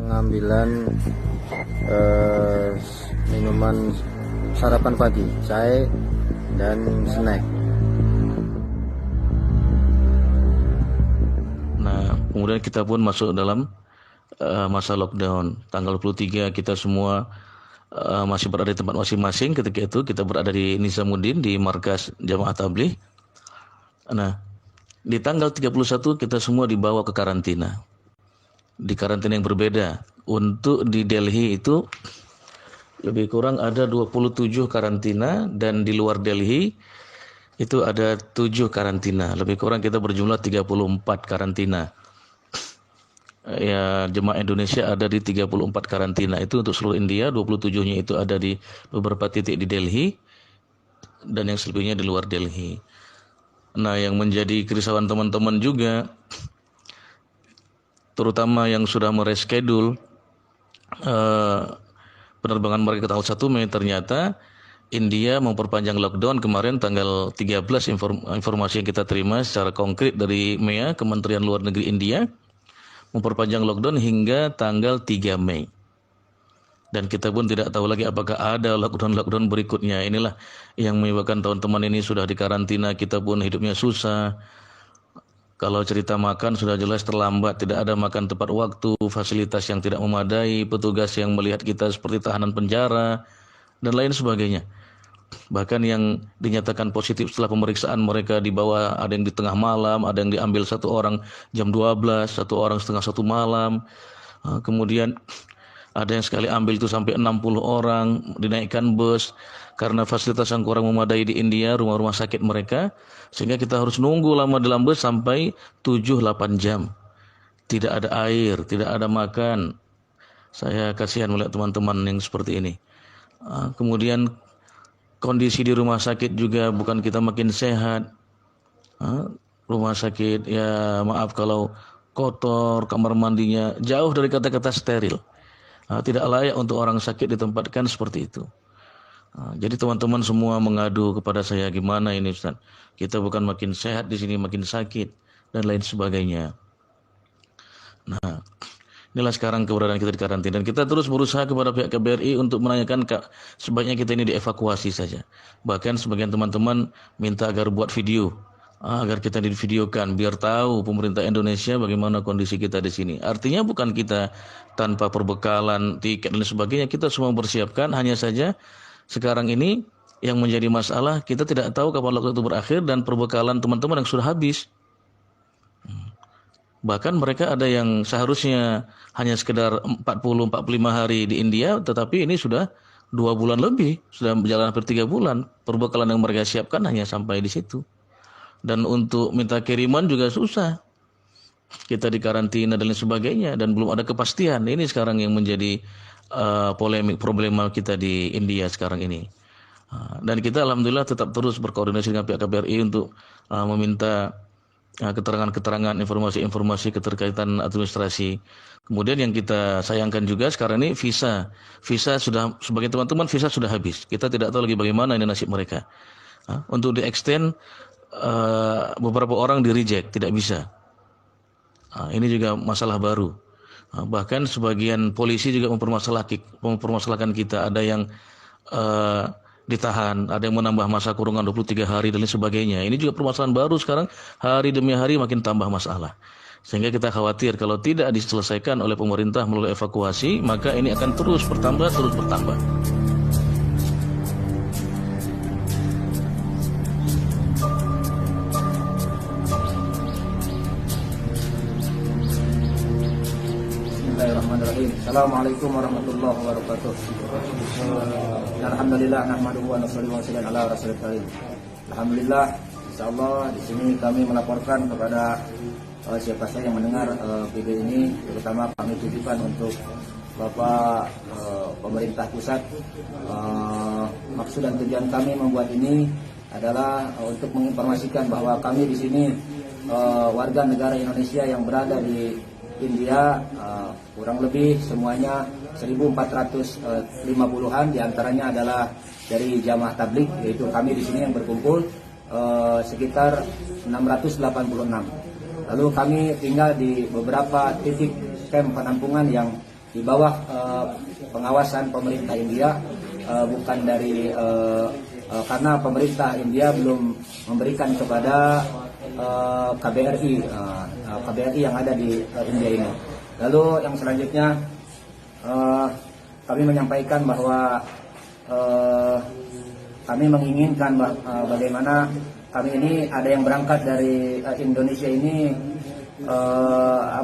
pengambilan minuman sarapan pagi, chai dan snack. Nah, kemudian kita pun masuk dalam masa lockdown. Tanggal 23 kita semua masih berada di tempat masing-masing. Ketika itu kita berada di Nizamuddin, di markas Jamaah Tabligh. Nah, di tanggal 31 kita semua dibawa ke karantina. Di karantina yang berbeda. Untuk di Delhi itu lebih kurang ada 27 karantina, dan di luar Delhi itu ada 7 karantina. Lebih kurang kita berjumlah 34 karantina. Ya, jemaah Indonesia ada di 34 karantina. Itu untuk seluruh India, 27-nya itu ada di beberapa titik di Delhi, dan yang selebihnya di luar Delhi. Nah, yang menjadi kerisauan teman-teman juga, terutama yang sudah mereschedule penerbangan mereka ke tanggal 1 Mei, ternyata India memperpanjang lockdown kemarin tanggal 13. Informasi yang kita terima secara konkret dari MEA, Kementerian Luar Negeri India, memperpanjang lockdown hingga tanggal 3 Mei. Dan kita pun tidak tahu lagi apakah ada lockdown berikutnya. Inilah yang menyebabkan teman-teman ini sudah dikarantina, kita pun hidupnya susah. Kalau cerita makan sudah jelas terlambat, tidak ada makan tepat waktu, fasilitas yang tidak memadai, petugas yang melihat kita seperti tahanan penjara, dan lain sebagainya. Bahkan yang dinyatakan positif setelah pemeriksaan mereka dibawa, ada yang di tengah malam, ada yang diambil satu orang jam 12, satu orang setengah 1 malam. Kemudian ada yang sekali ambil itu sampai 60 orang, dinaikkan bus karena fasilitas yang kurang memadai di India, rumah-rumah sakit mereka, sehingga kita harus nunggu lama dalam bus sampai 7-8 jam. Tidak ada air, tidak ada makan. Saya kasihan melihat teman-teman yang seperti ini. Kemudian kondisi di rumah sakit juga bukan kita makin sehat. Rumah sakit, ya maaf kalau kotor, kamar mandinya jauh dari kata-kata steril. Tidak layak untuk orang sakit ditempatkan seperti itu. Jadi teman-teman semua mengadu kepada saya, gimana ini Ustaz? Kita bukan makin sehat di sini, makin sakit dan lain sebagainya. Nah, inilah sekarang keberadaan kita di karantina, dan kita terus berusaha kepada pihak KBRI untuk menanyakan sebaiknya kita ini dievakuasi saja. Bahkan sebagian teman-teman minta agar buat video, agar kita divideokan biar tahu pemerintah Indonesia bagaimana kondisi kita di sini. Artinya bukan kita tanpa perbekalan, tiket dan sebagainya, kita semua bersiapkan. Hanya saja sekarang ini yang menjadi masalah, kita tidak tahu kapan waktu itu berakhir dan perbekalan teman-teman yang sudah habis. Bahkan mereka ada yang seharusnya hanya sekedar 40-45 hari di India, tetapi ini sudah 2 bulan lebih, sudah berjalan hampir 3 bulan. Perbekalan yang mereka siapkan hanya sampai di situ. Dan untuk minta kiriman juga susah. Kita dikarantina dan lain sebagainya, dan belum ada kepastian. Ini sekarang yang menjadi problema kita di India sekarang ini. Dan kita alhamdulillah tetap terus berkoordinasi dengan pihak KBRI untuk meminta keterangan-keterangan, informasi-informasi keterkaitan administrasi. Kemudian yang kita sayangkan juga sekarang ini visa sudah, sebagai teman-teman visa sudah habis. Kita tidak tahu lagi bagaimana ini nasib mereka. Untuk di-extend, beberapa orang di-reject, tidak bisa. Ini juga masalah baru. Bahkan sebagian polisi juga mempermasalahkan kita. Ada yang ditahan, ada yang menambah masa kurungan 23 hari dan lain sebagainya. Ini juga permasalahan baru sekarang, hari demi hari makin tambah masalah. Sehingga kita khawatir kalau tidak diselesaikan oleh pemerintah melalui evakuasi, maka ini akan terus bertambah. Bismillahirrahmanirrahim. Assalamualaikum warahmatullahi wabarakatuh. Alhamdulillah, nahmaduhu wa nusalli wa sallam ala rasulil karim. Alhamdulillah, insyaallah di sini kami melaporkan kepada siapa saja yang mendengar video ini, terutama kami tujukan untuk Bapak pemerintah pusat. Maksud dan tujuan kami membuat ini adalah untuk menginformasikan bahwa kami di sini warga negara Indonesia yang berada di India, kurang lebih semuanya 1450-an, diantaranya adalah dari Jamaah Tabligh, yaitu kami di sini yang berkumpul sekitar 686. Lalu kami tinggal di beberapa titik camp penampungan yang di bawah pengawasan pemerintah India, bukan dari karena pemerintah India belum memberikan kepada KBRI yang ada di India ini. Lalu yang selanjutnya kami menyampaikan bahwa kami menginginkan bagaimana kami ini ada yang berangkat dari Indonesia ini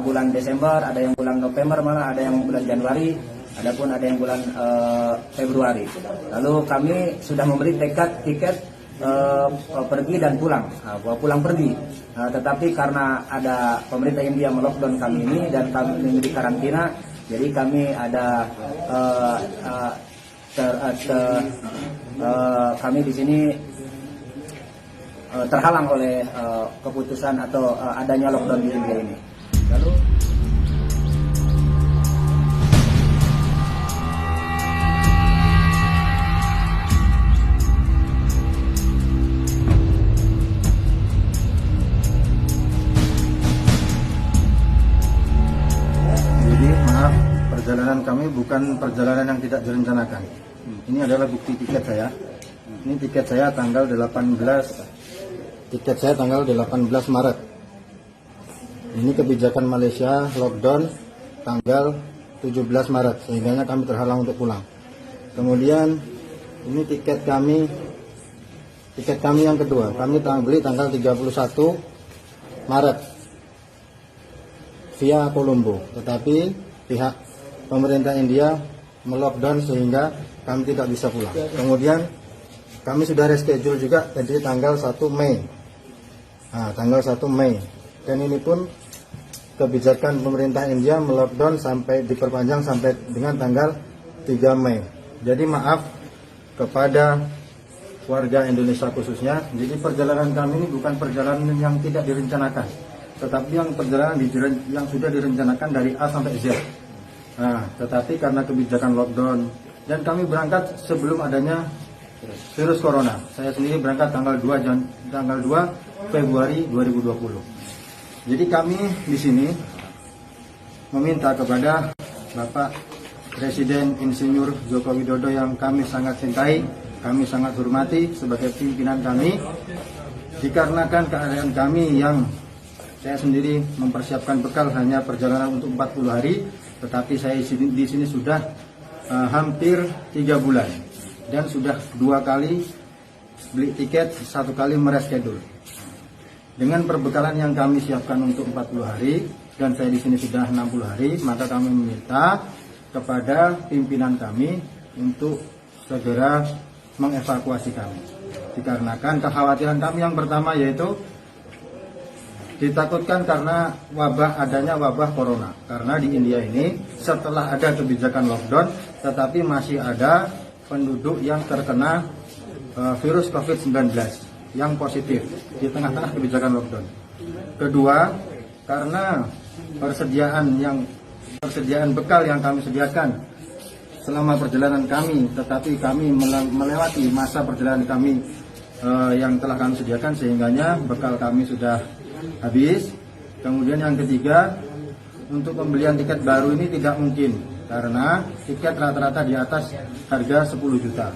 bulan Desember, ada yang bulan November, malah ada yang bulan Januari, adapun ada yang bulan Februari. Lalu kami sudah memberi tiket pergi dan pulang, pulang pergi. Tetapi karena ada pemerintah India melockdown kami ini dan kami ini di karantina, jadi kami ada kami di sini terhalang oleh keputusan atau adanya lockdown di India ini. Lalu maaf, perjalanan kami bukan perjalanan yang tidak direncanakan. Ini adalah bukti tiket saya. Ini tiket saya tanggal 18 Maret. Ini kebijakan Malaysia lockdown tanggal 17 Maret, sehingga kami terhalang untuk pulang. Kemudian ini tiket kami yang kedua. Kami beli tanggal 31 Maret via Colombo, tetapi pihak pemerintah India melockdown sehingga kami tidak bisa pulang. Kemudian kami sudah reschedule juga jadi tanggal 1 Mei. Tanggal 1 Mei. Dan ini pun kebijakan pemerintah India melockdown sampai diperpanjang sampai dengan tanggal 3 Mei. Jadi maaf kepada warga Indonesia khususnya. Jadi perjalanan kami ini bukan perjalanan yang tidak direncanakan, tetapi yang perjalanan yang sudah direncanakan dari A sampai Z. Tetapi karena kebijakan lockdown dan kami berangkat sebelum adanya virus corona. Saya sendiri berangkat tanggal 2 Februari 2020. Jadi kami di sini meminta kepada Bapak Presiden Insinyur Joko Widodo yang kami sangat cintai, kami sangat hormati sebagai pimpinan kami, dikarenakan keadaan kami yang saya sendiri mempersiapkan bekal hanya perjalanan untuk 40 hari, tetapi saya di sini sudah hampir 3 bulan dan sudah 2 kali beli tiket, 1 kali mereschedule. Dengan perbekalan yang kami siapkan untuk 40 hari dan saya di sini sudah 60 hari, maka kami meminta kepada pimpinan kami untuk segera mengevakuasi kami. Dikarenakan kekhawatiran kami yang pertama yaitu ditakutkan karena adanya wabah corona. Karena di India ini setelah ada kebijakan lockdown, tetapi masih ada penduduk yang terkena virus COVID-19 yang positif di tengah-tengah kebijakan lockdown. Kedua, karena persediaan bekal yang kami sediakan selama perjalanan kami, tetapi kami melewati masa perjalanan kami yang telah kami sediakan, sehingganya bekal kami sudah habis. Kemudian yang ketiga, untuk pembelian tiket baru ini tidak mungkin karena tiket rata-rata di atas harga 10 juta.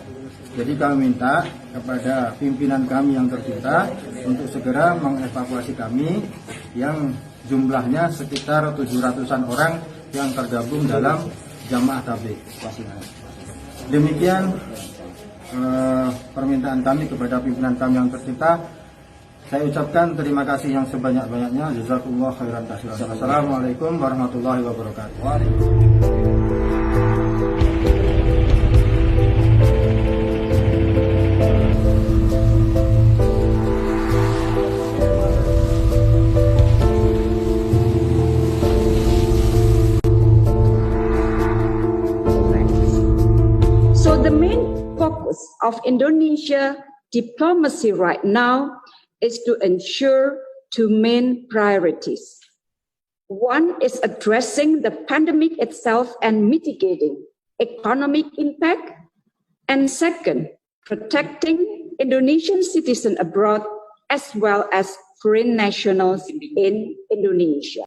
Jadi kami minta kepada pimpinan kami yang tercinta untuk segera mengevakuasi kami yang jumlahnya sekitar 700-an orang yang tergabung dalam jamaah tabligh. Demikian permintaan kami kepada pimpinan kami yang tercinta. Saya ucapkan terima kasih yang sebanyak-banyaknya. Jazakumullah khairan katsiran. Assalamualaikum warahmatullahi wabarakatuh. So the main focus of Indonesia diplomacy right now is to ensure two main priorities. One is addressing the pandemic itself and mitigating economic impact. And second, protecting Indonesian citizens abroad as well as foreign nationals in Indonesia.